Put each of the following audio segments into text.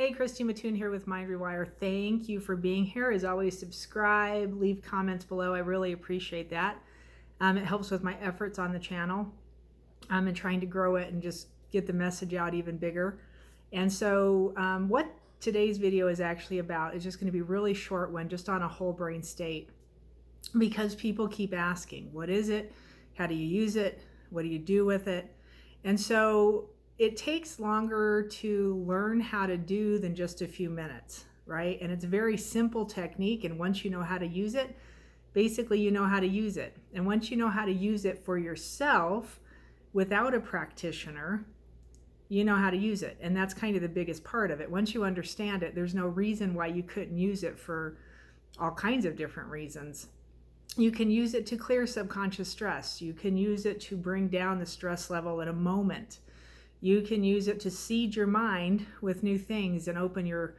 Hey, Christy Mattoon here with MindRewire. Thank you for being here. As always, subscribe, leave comments below. I really appreciate that. It helps with my efforts on the channel and trying to grow it and just get the message out even bigger. And so what today's video is actually about is just going to be a really short one, just on a whole brain state, because people keep asking, what is it? How do you use it? What do you do with it? And so it takes longer to learn how to do than just a few minutes, right? And it's a very simple technique. And once you know how to use it, basically you know how to use it. And once you know how to use it for yourself without a practitioner, you know how to use it. And that's kind of the biggest part of it. Once you understand it, there's no reason why you couldn't use it for all kinds of different reasons. You can use it to clear subconscious stress. You can use it to bring down the stress level in a moment. You can use it to seed your mind with new things and open your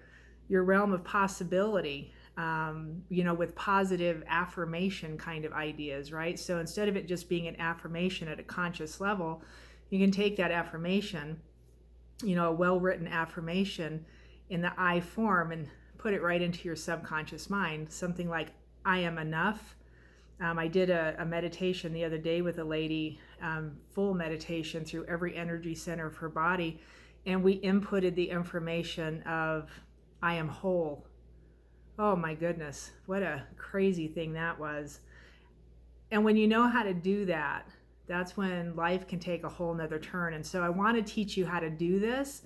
realm of possibility, with positive affirmation kind of ideas, right? So instead of it just being an affirmation at a conscious level, you can take that affirmation, a well-written affirmation in the I form and put it right into your subconscious mind. Something like, I am enough. I did a meditation the other day with a lady, full meditation through every energy center of her body, and we inputted the information of, I am whole. Oh my goodness, what a crazy thing that was. And when you know how to do that, that's when life can take a whole nother turn. And so I want to teach you how to do this,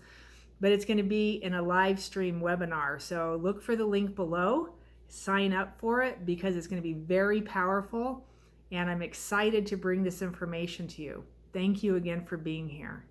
but it's going to be in a live stream webinar. So look for the link below. Sign up for it because it's going to be very powerful, and I'm excited to bring this information to you. Thank you again for being here.